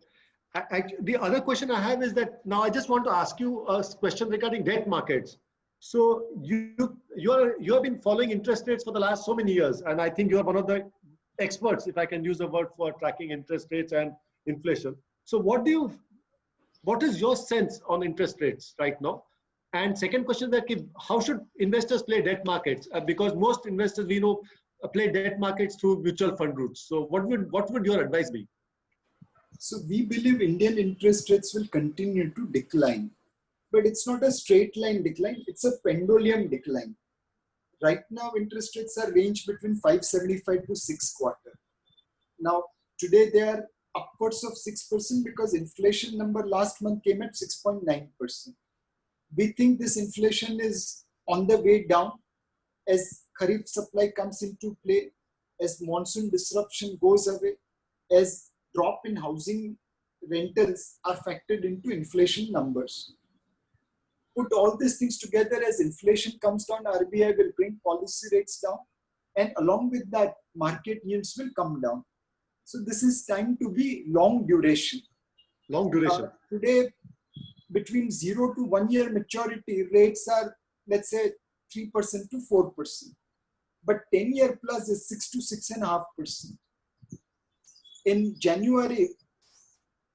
The other question I have is that now I just want to ask you a question regarding debt markets. So you have been following interest rates for the last so many years, and I think you are one of the experts, if I can use the word, for tracking interest rates and inflation. So what is your sense on interest rates right now? And second question is that how should investors play debt markets? Because most investors we know play debt markets through mutual fund routes. So what would your advice be? So we believe Indian interest rates will continue to decline, but it's not a straight line decline. It's a pendulum decline. Right now, interest rates are ranged between 5.75 to 6.25. Now, today they are upwards of 6% because inflation number last month came at 6.9%. We think this inflation is on the way down as Kharif supply comes into play, as monsoon disruption goes away, as drop in housing rentals are factored into inflation numbers. Put all these things together, as inflation comes down, RBI will bring policy rates down, and along with that, market yields will come down. So this is time to be long duration. Long duration. Today, between 0 to 1 year maturity, rates are, let's say, 3% to 4%. But 10-year plus is 6 to 6.5%. In January,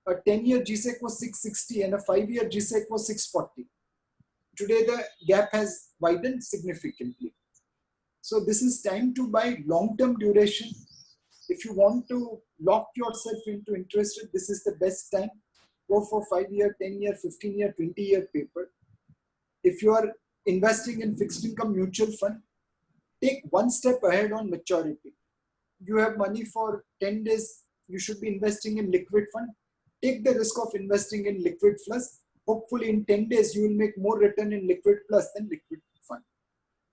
a 10-year GSEC was 660 and a 5-year GSEC was 640. Today, the gap has widened significantly. So this is time to buy long-term duration. If you want to lock yourself into interest rate, this is the best time. Go for 5-year, 10-year, 15-year, 20-year paper. If you are investing in fixed income mutual fund, take one step ahead on maturity. You have money for 10 days, you should be investing in liquid fund. Take the risk of investing in liquid plus. Hopefully in 10 days, you will make more return in liquid plus than liquid fund.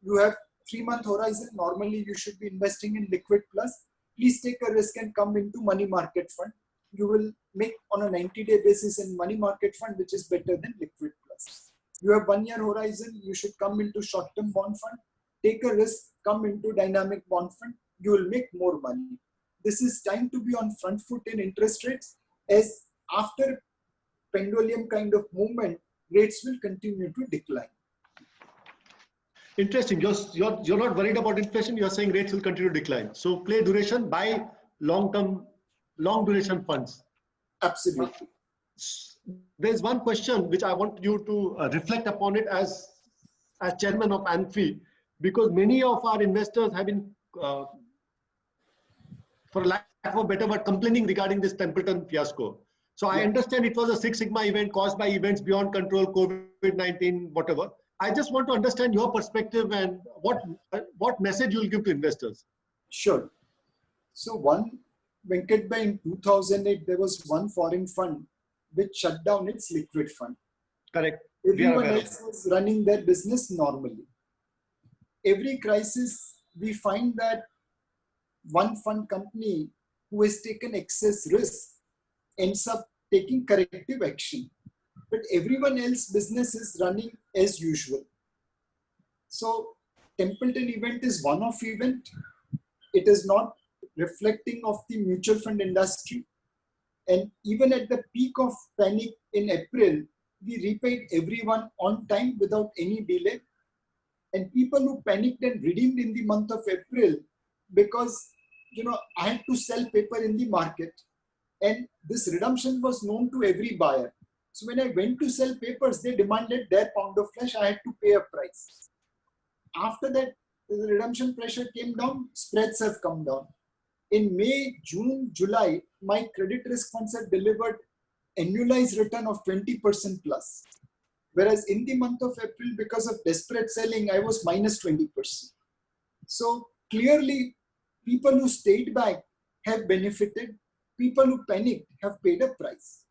You have 3-month horizon. Normally, you should be investing in liquid plus. Please take a risk and come into money market fund. You will make on a 90-day basis in money market fund, which is better than liquid plus. You have 1-year horizon. You should come into short-term bond fund. Take a risk, come into dynamic bond fund. You will make more money. This is time to be on front foot in interest rates, as after pendulum kind of movement, rates will continue to decline. Interesting. You're not worried about inflation. You're saying rates will continue to decline. So play duration, buy long duration funds. Absolutely. There's one question which I want you to reflect upon it as chairman of AMFI, because many of our investors have been, for lack of a better word, complaining regarding this Templeton fiasco. So I understand it was a Six Sigma event caused by events beyond control, COVID-19, whatever. I just want to understand your perspective and what message you will give to investors. Sure. So one, Venkat Bhai, in 2008, there was one foreign fund which shut down its liquid fund. Correct. Everyone else was running their business normally. Every crisis, we find that one fund company who has taken excess risk ends up taking corrective action. But everyone else's business is running as usual. So Templeton event is one-off event. It is not reflecting of the mutual fund industry. And even at the peak of panic in April, we repaid everyone on time without any delay. And people who panicked and redeemed in the month of April because, I had to sell paper in the market. And this redemption was known to every buyer. So when I went to sell papers, they demanded their pound of flesh. I had to pay a price. After that, the redemption pressure came down, spreads have come down. In May, June, July, my credit risk funds have delivered annualized return of 20% plus. Whereas in the month of April, because of desperate selling, I was minus 20%. So clearly, people who stayed back have benefited. People who panicked have paid a price.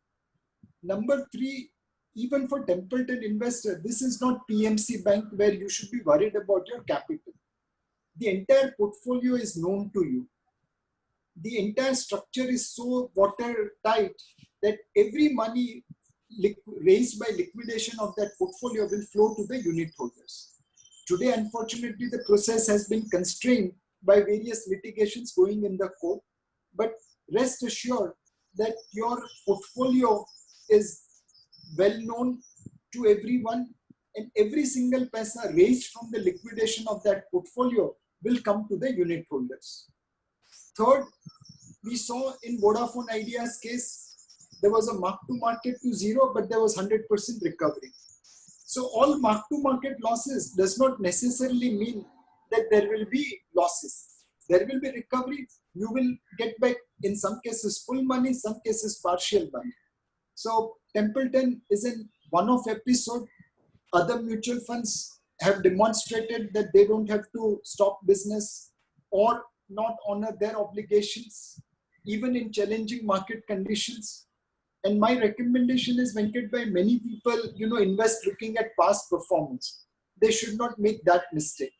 Number 3, even for Templeton investor, this is not PMC Bank where you should be worried about your capital. The entire portfolio is known to you. The entire structure is so watertight that every money raised by liquidation of that portfolio will flow to the unit holders. Today, unfortunately, the process has been constrained by various litigations going in the court. But rest assured that your portfolio is well known to everyone, and every single paisa raised from the liquidation of that portfolio will come to the unit holders. Third, we saw in Vodafone Idea's case, there was a mark to market to zero, but there was 100% recovery. So all mark to market losses does not necessarily mean that there will be losses. There will be recovery. You will get back, in some cases, full money, some cases, partial money. So Templeton is in one-off episode. Other mutual funds have demonstrated that they don't have to stop business or not honor their obligations, even in challenging market conditions. And my recommendation is, Venkat Bhai, many people, invest looking at past performance. They should not make that mistake.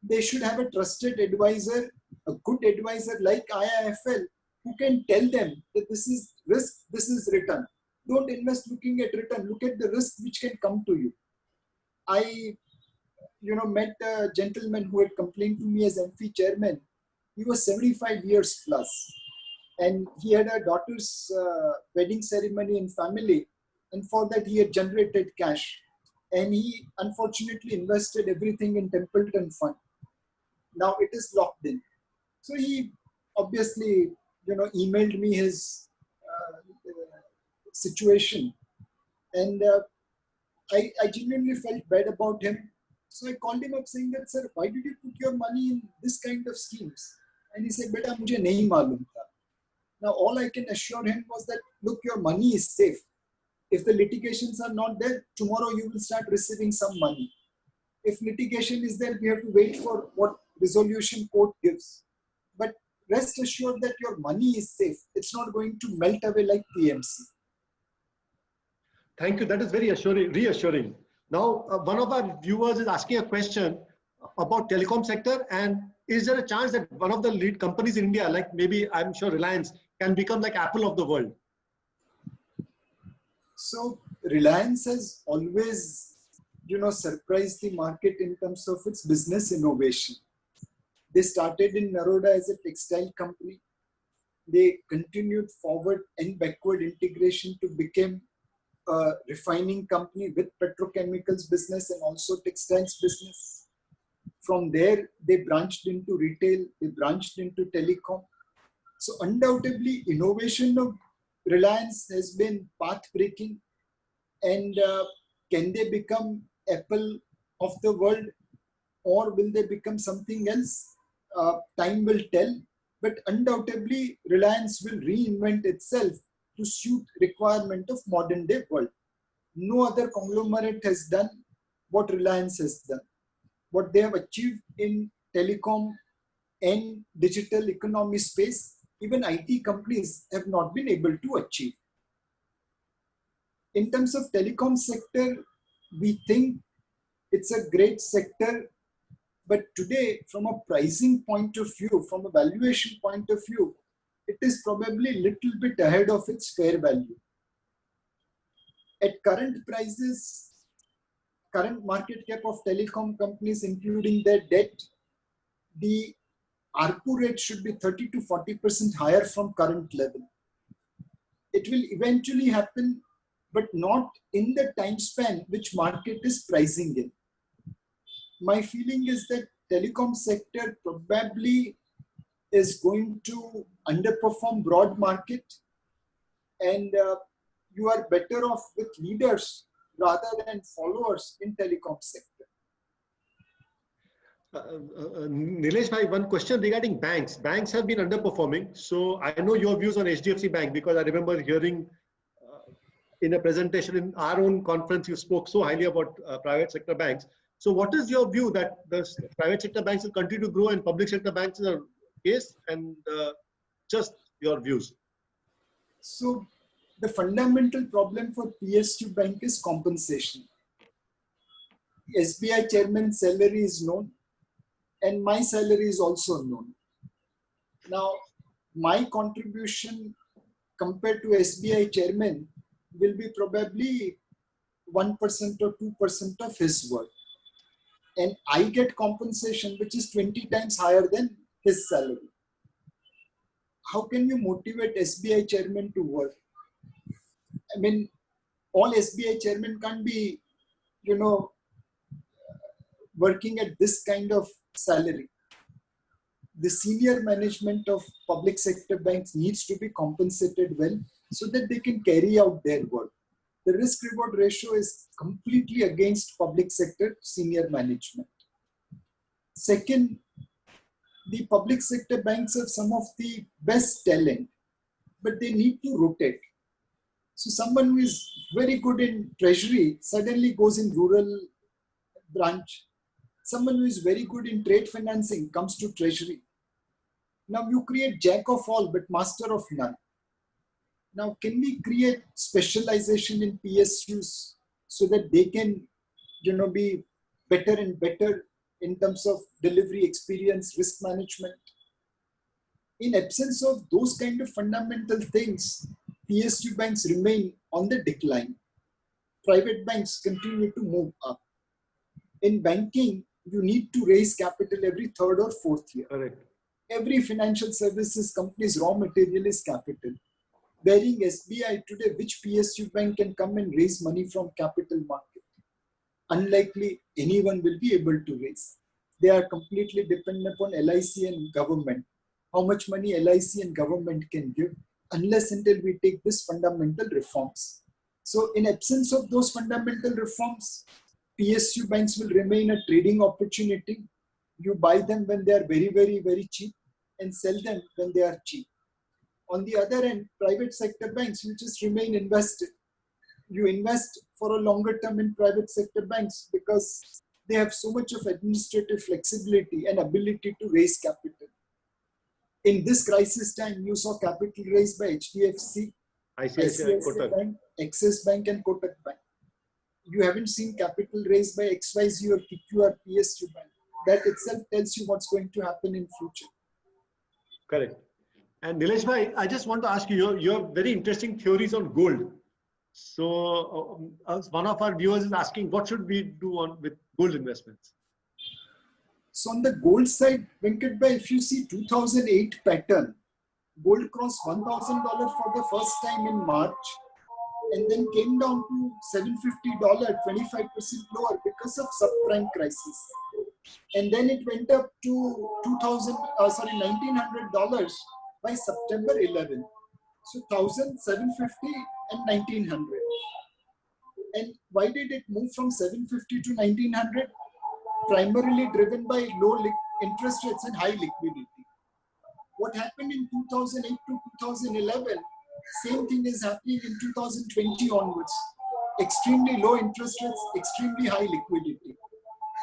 They should have a trusted advisor, a good advisor like IIFL, who can tell them that this is risk, this is return. Don't invest looking at return. Look at the risk which can come to you. I, met a gentleman who had complained to me as AMFI chairman. He was 75 years plus. And he had a daughter's wedding ceremony in family. And for that, he had generated cash. And he unfortunately invested everything in Templeton Fund. Now it is locked in. So he obviously, emailed me his situation, and I genuinely felt bad about him. So I called him up saying that, sir, why did you put your money in this kind of schemes? And he said, beta, mujhe nahi malum tha. Now, all I can assure him was that, look, your money is safe. If the litigations are not there, tomorrow you will start receiving some money. If litigation is there, we have to wait for what resolution court gives. But rest assured that your money is safe. It's not going to melt away like PMC. Thank you. That is very reassuring. Now, one of our viewers is asking a question about telecom sector, and is there a chance that one of the lead companies in India, like maybe I'm sure Reliance, can become like Apple of the world? So Reliance has always, surprised the market in terms of its business innovation. They started in Naroda as a textile company. They continued forward and backward integration to become a refining company with petrochemicals business and also textiles business. From there, they branched into retail, they branched into telecom. So undoubtedly, innovation of Reliance has been path-breaking. And can they become Apple of the world, or will they become something else? Time will tell. But undoubtedly, Reliance will reinvent itself to suit requirement of modern day world. No other conglomerate has done what Reliance has done. What they have achieved in telecom and digital economy space, even IT companies have not been able to achieve. In terms of telecom sector, we think it's a great sector, but today from a pricing point of view, from a valuation point of view, it is probably a little bit ahead of its fair value. At current prices, current market cap of telecom companies, including their debt, the ARPU rate should be 30 to 40% higher from current level. It will eventually happen, but not in the time span which market is pricing in. My feeling is that telecom sector probably is going to underperform broad market, and you are better off with leaders rather than followers in telecom sector. Nilesh bhai, one question regarding banks. Banks have been underperforming. So I know your views on HDFC Bank, because I remember hearing in a presentation in our own conference, you spoke so highly about private sector banks. So what is your view that the private sector banks will continue to grow and public sector banks are case, and just your views? So the fundamental problem for PSU Bank is compensation. SBI chairman's salary is known, and my salary is also known. Now, my contribution compared to SBI chairman will be probably 1% or 2% of his work. And I get compensation which is 20 times higher than his salary. How can you motivate SBI chairman to work? I mean, all SBI chairman can't be, working at this kind of salary. The senior management of public sector banks needs to be compensated well so that they can carry out their work. The risk reward ratio is completely against public sector senior management. Second, the public sector banks have some of the best talent, but they need to rotate. So someone who is very good in treasury suddenly goes in rural branch. Someone who is very good in trade financing comes to treasury. Now you create jack of all but master of none. Now can we create specialization in PSUs so that they can, be better and better in terms of delivery experience, risk management? In absence of those kind of fundamental things, PSU banks remain on the decline. Private banks continue to move up. In banking, you need to raise capital every third or fourth year. Correct. Every financial services company's raw material is capital. Barring SBI today, which PSU bank can come and raise money from capital market? Unlikely anyone will be able to raise. They are completely dependent upon LIC and government. How much money LIC and government can give? unless until we take this fundamental reforms. So in absence of those fundamental reforms, PSU banks will remain a trading opportunity. You buy them when they are very, very, very cheap and sell them when they are cheap. On the other end, private sector banks will just remain invested. You invest for a longer term in private sector banks because they have so much of administrative flexibility and ability to raise capital. In this crisis time, you saw capital raised by HDFC, ICICI Bank, Axis Bank, and Kotak Bank. You haven't seen capital raised by XYZ or PQR, PSU Bank. That itself tells you what's going to happen in future. Correct. And Nilesh bhai, I just want to ask you, you have very interesting theories on gold. So one of our viewers is asking, what should we do with gold investments? So on the gold side, Venkat bhai, if you see 2008 pattern, gold crossed $1,000 for the first time in March, and then came down to $750, 25% lower because of subprime crisis. And then it went up to $1,900 by September 11. So 1,750 and 1,900. And why did it move from 750 to 1,900? Primarily driven by low interest rates and high liquidity. What happened in 2008 to 2011, same thing is happening in 2020 onwards. Extremely low interest rates, extremely high liquidity.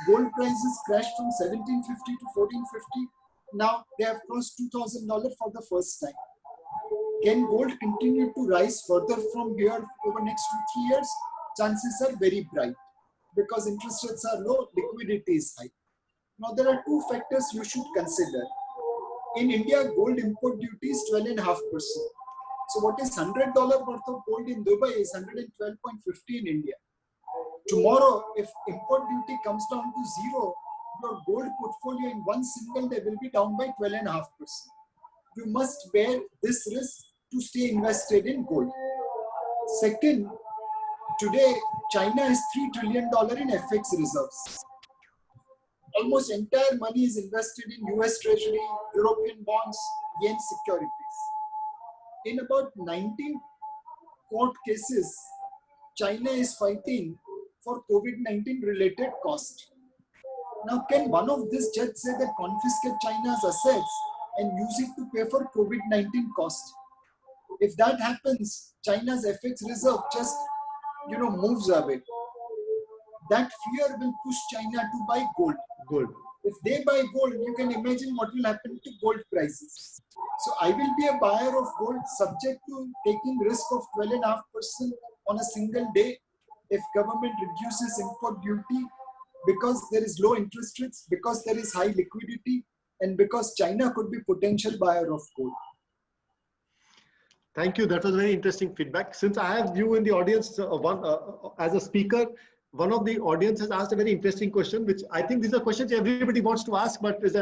Gold prices crashed from 1,750 to 1,450. Now they have crossed $2,000 for the first time. Can gold continue to rise further from here over next 2-3 years? Chances are very bright because interest rates are low, liquidity is high. Now there are two factors you should consider. In India, gold import duty is 12.5%. So what is $100 worth of gold in Dubai is 112.50 in India. Tomorrow, if import duty comes down to zero, your gold portfolio in one single day will be down by 12.5%. You must bear this risk to stay invested in gold. Second, today, China has $3 trillion in FX reserves. Almost entire money is invested in US Treasury, European bonds, yen securities. In about 19 court cases, China is fighting for COVID-19 related cost. Now, can one of these judges say that confiscate China's assets and use it to pay for COVID-19 cost? If that happens, China's FX reserve just moves away. That fear will push China to buy gold. If they buy gold, you can imagine what will happen to gold prices. So I will be a buyer of gold subject to taking risk of 12.5% on a single day if government reduces import duty because there is low interest rates, because there is high liquidity, and because China could be potential buyer of gold. Thank you. That was very interesting feedback. Since I have you in the audience, as a speaker, one of the audience has asked a very interesting question, which I think these are questions everybody wants to ask, but is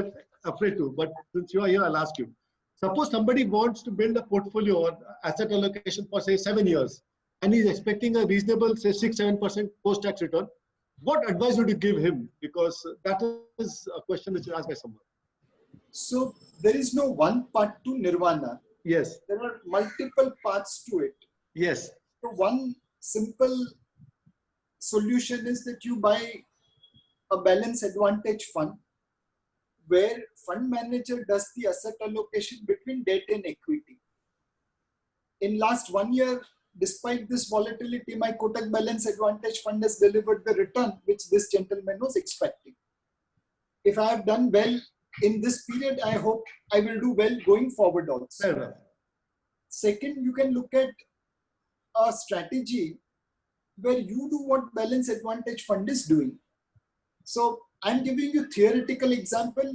afraid to. But since you are here, I'll ask you. Suppose somebody wants to build a portfolio or asset allocation for say 7 years, and he's expecting a reasonable, say 6-7% post-tax return. What advice would you give him? Because that is a question which is asked by someone. So there is no one path to nirvana. Yes. There are multiple paths to it. Yes. So one simple solution is that you buy a balance advantage fund where fund manager does the asset allocation between debt and equity. In last 1 year, despite this volatility, my Kotak Balance Advantage Fund has delivered the return which this gentleman was expecting. If I have done well in this period, I hope I will do well going forward also. Second, you can look at a strategy where you do what Balance Advantage Fund is doing. So I'm giving you theoretical example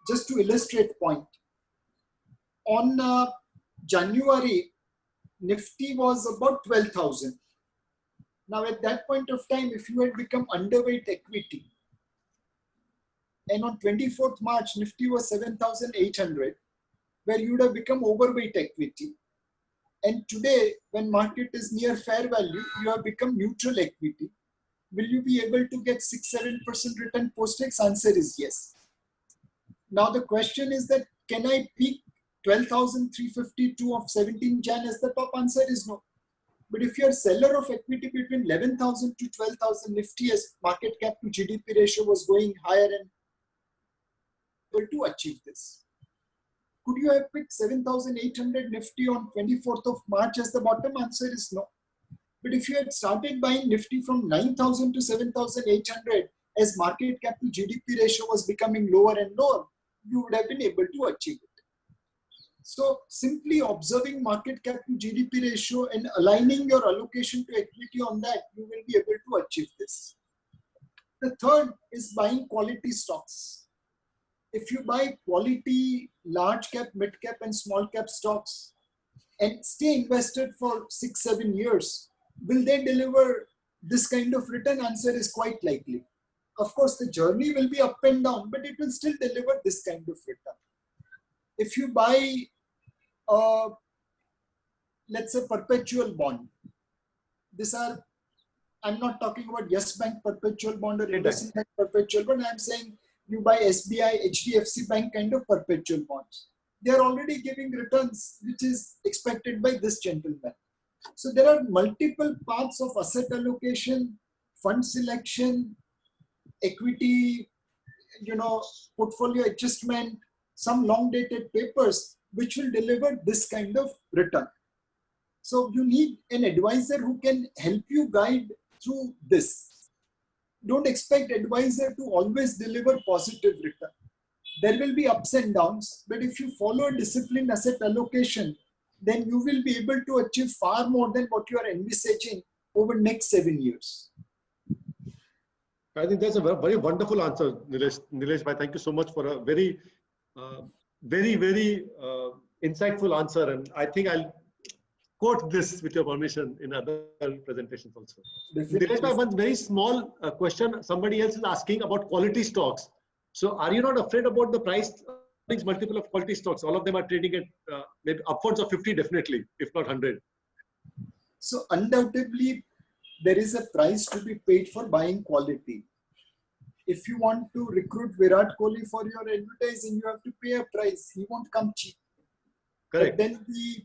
just to illustrate point. On January, Nifty was about 12,000. Now at that point of time, if you had become underweight equity, and on 24th March, Nifty was 7,800, where you would have become overweight equity. And today, when market is near fair value, you have become neutral equity. Will you be able to get 6-7% return post-tax? Answer is yes. Now the question is that, can I peak 12,352 of 17 Jan as the top answer is no. But if you're a seller of equity between 11,000 to 12,000 Nifty as market cap to GDP ratio was going higher and able to achieve this. Could you have picked 7,800 Nifty on 24th of March as the bottom? Answer is no. But if you had started buying Nifty from 9,000 to 7,800 as market cap to GDP ratio was becoming lower and lower, you would have been able to achieve it. So simply observing market cap to GDP ratio and aligning your allocation to equity on that, you will be able to achieve this. The third is buying quality stocks. If you buy quality large cap, mid cap and small cap stocks and stay invested for 6-7 years, will they deliver this kind of return? Answer is quite likely. Of course, the journey will be up and down, but it will still deliver this kind of return. If you buy, let's say, perpetual bond, I'm not talking about Yes Bank perpetual bond or IndusInd Bank perpetual bond. I'm saying you buy SBI, HDFC Bank kind of perpetual bonds. They are already giving returns, which is expected by this gentleman. So there are multiple paths of asset allocation, fund selection, equity, portfolio adjustment, some long dated papers, which will deliver this kind of return. So you need an advisor who can help you guide through this. Don't expect advisor to always deliver positive return. There will be ups and downs, but if you follow a disciplined asset allocation, then you will be able to achieve far more than what you are envisaging over next 7 years. I think that's a very wonderful answer, Nilesh bhai. Thank you so much for a very, very insightful answer. And I think I'll quote this with your permission in other presentations also. Nilesh bhai, one very small question. Somebody else is asking about quality stocks. So are you not afraid about the price multiple of quality stocks? All of them are trading at maybe upwards of 50 definitely, if not 100. So undoubtedly, there is a price to be paid for buying quality. If you want to recruit Virat Kohli for your advertising, you have to pay a price. He won't come cheap. Correct. But then the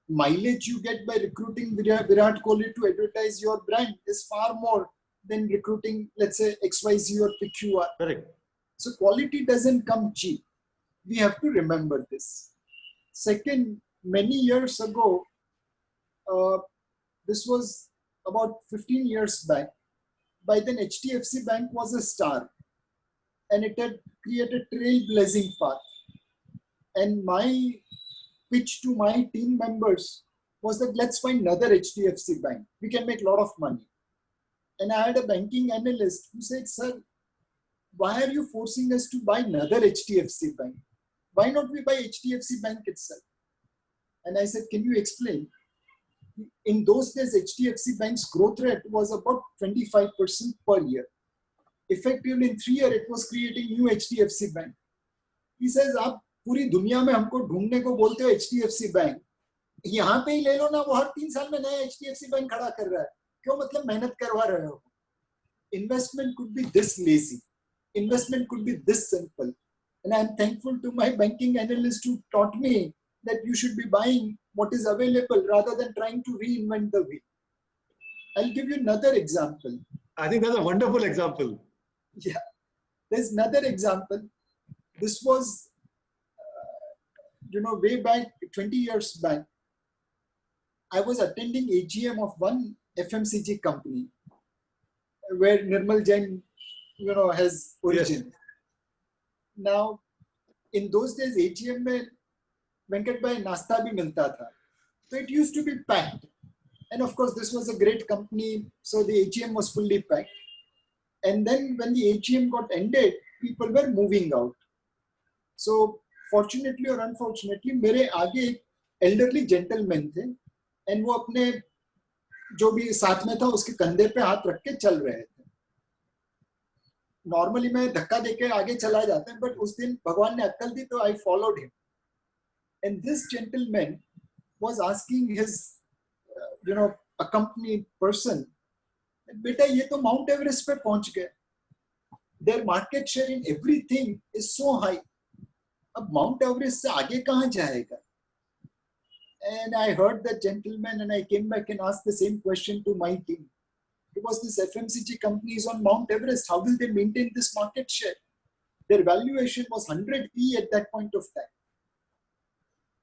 mileage you get by recruiting Virat Kohli to advertise your brand is far more than recruiting, let's say, XYZ or PQR. Correct. So quality doesn't come cheap. We have to remember this. Second, many years ago, this was about 15 years back, by then HDFC Bank was a star and it had created a trailblazing path. And my pitch to my team members was that let's find another HDFC Bank. We can make a lot of money. And I had a banking analyst who said, sir, why are you forcing us to buy another HDFC Bank? Why not we buy HDFC Bank itself? And I said, can you explain? In those days, HDFC Bank's growth rate was about 25% per year. Effectively, in 3 years, it was creating new HDFC Bank. He says, आप पूरी दुनिया में हमको ढूंढने को बोलते हो HDFC Bank. यहाँ पे ही ले लो ना, वो हर 3 साल में नया HDFC Bank खड़ा कर रहा है. क्यों मतलब मेहनत करवा रहे हो? Investment could be this lazy. Investment could be this simple. And I'm thankful to my banking analyst who taught me that you should be buying what is available rather than trying to reinvent the wheel. I'll give you another example. I think that's a wonderful example. Yeah, there's another example. This was, way back, 20 years back. I was attending AGM of one FMCG company where Nirmal Jain, has origin. Yes. Now, in those days, AGM में Venkat bhai नाश्ता भी मिलता था. So it used to be packed. And of course, this was a great company. So the AGM was fully packed. And then when the AGM got ended, people were moving out. So fortunately or unfortunately, मेरे आगे एक elderly gentleman थे. And वो अपने जो भी साथ में था उसके कंधे पे हाथ रख के चल रहे थे. Normally मैं धक्का देके आगे चला जाता है, but उस दिन भगवान ने अक्ल दी तो I followed him. And this gentleman was asking his, accompanied person, बेटा ये तो Mount Everest पे पहुंच गए. Their market share in everything is so high. अब माउंट एवरेस्ट से आगे कहाँ जाएगा? And I heard that gentleman, and I came back and asked the same question to my team. Because this FMCG company is on Mount Everest, how will they maintain this market share? Their valuation was 100 P at that point of time.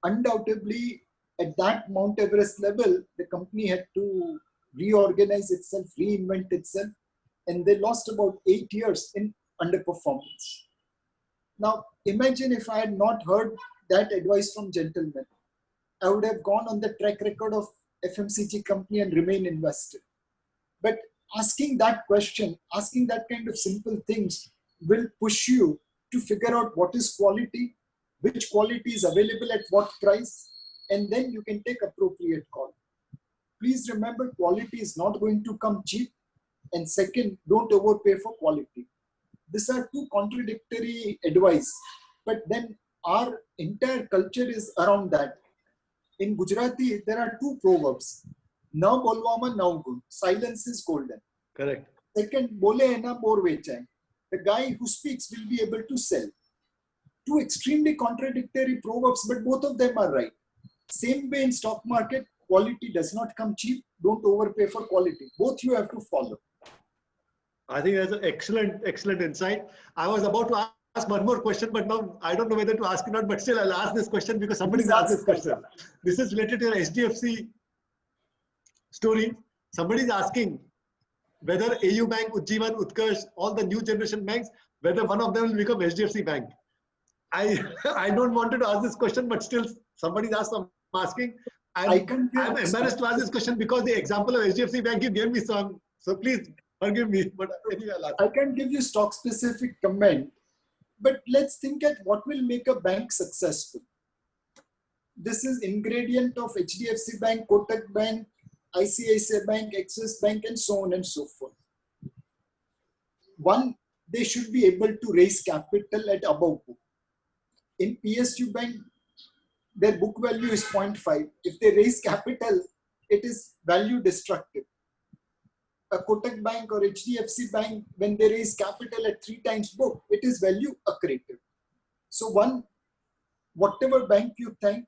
Undoubtedly, at that Mount Everest level, the company had to reorganize itself, reinvent itself, and they lost about 8 years in underperformance. Now, imagine if I had not heard that advice from gentlemen. I would have gone on the track record of FMCG company and remain invested. But asking that question, asking that kind of simple things will push you to figure out what is quality, which quality is available at what price, and then you can take appropriate call. Please remember, quality is not going to come cheap. And second, don't overpay for quality. These are two contradictory advice, but then our entire culture is around that. In Gujarati, there are two proverbs. Na bolwama na gun. Silence is golden. Correct. Second, bole ena bor vechai. The guy who speaks will be able to sell. Two extremely contradictory proverbs, but both of them are right. Same way in stock market, quality does not come cheap. Don't overpay for quality. Both you have to follow. I think that's an excellent insight. I was about to ask one more question, but now I don't know whether to ask or not, but still I'll ask this question because somebody's asked this question. This is related to your HDFC story. Somebody's asking whether AU Bank, Ujjivan, Utkarsh, all the new generation banks, whether one of them will become HDFC Bank. I don't want to ask this question, but still somebody's asked, I'm asking. I'm embarrassed to ask this question because the example of HDFC Bank you gave me some. So please forgive me, but anyway, I can't give you stock specific comment, but let's think at what will make a bank successful. This is ingredient of HDFC Bank, Kotak Bank, ICICI Bank, Axis Bank, and so on and so forth. One, they should be able to raise capital at above book. In PSU Bank, their book value is 0.5. If they raise capital, it is value destructive. A Kotak Bank or HDFC Bank, when they raise capital at 3 times book, it is value accretive. So one, whatever bank you think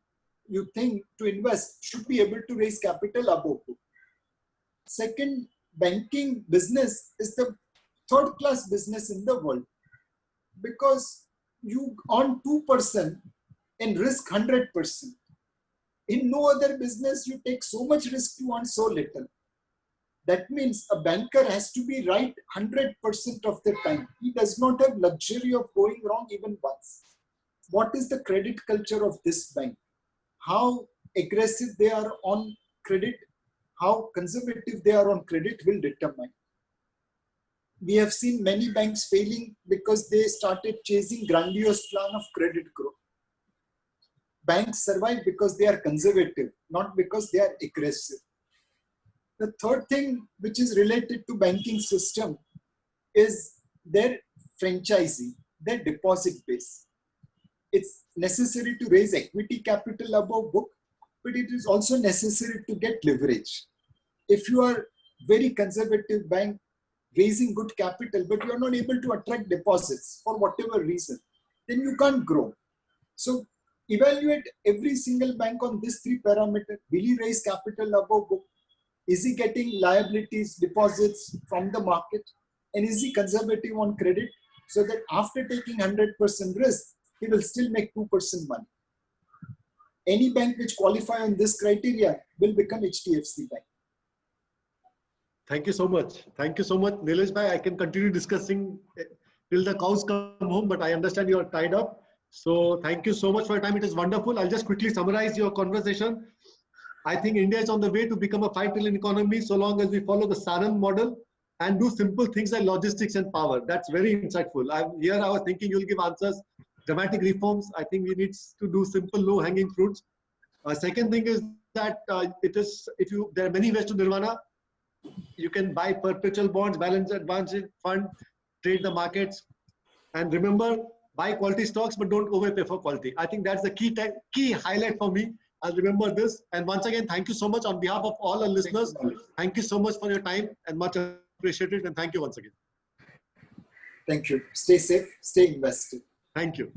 to invest should be able to raise capital above book. Second, banking business is the third class business in the world because you earn 2% and risk 100%. In no other business, you take so much risk to earn so little. That means a banker has to be right 100% of the time. He does not have luxury of going wrong even once. What is the credit culture of this bank? How aggressive they are on credit, how conservative they are on credit will determine. We have seen many banks failing because they started chasing grandiose plan of credit growth. Banks survive because they are conservative, not because they are aggressive. The third thing which is related to banking system is their franchising, their deposit base. It's necessary to raise equity capital above book, but it is also necessary to get leverage. If you are very conservative bank raising good capital, but you are not able to attract deposits for whatever reason, then you can't grow. So evaluate every single bank on these 3 parameters. Will he raise capital above book? Is he getting liabilities, deposits from the market? And is he conservative on credit so that after taking 100% risk, he will still make 2% money? Any bank which qualify on this criteria will become HDFC Bank. Thank you so much. Thank you so much, Nilesh bhai. I can continue discussing till the cows come home, but I understand you are tied up. So thank you so much for your time. It is wonderful. I'll just quickly summarize your conversation. I think India is on the way to become a 5 trillion economy so long as we follow the Saran model and do simple things like logistics and power. That's very insightful. I was thinking you'll give answers, dramatic reforms. I think we need to do simple, low-hanging fruits. Second thing is that there are many ways to nirvana. You can buy perpetual bonds, balance advance fund, trade the markets, and remember, buy quality stocks, but don't overpay for quality. I think that's the key highlight for me. I'll remember this. And once again, thank you so much on behalf of all our listeners. Thank you so much for your time and much appreciated. And thank you once again. Thank you. Stay safe, stay invested. Thank you.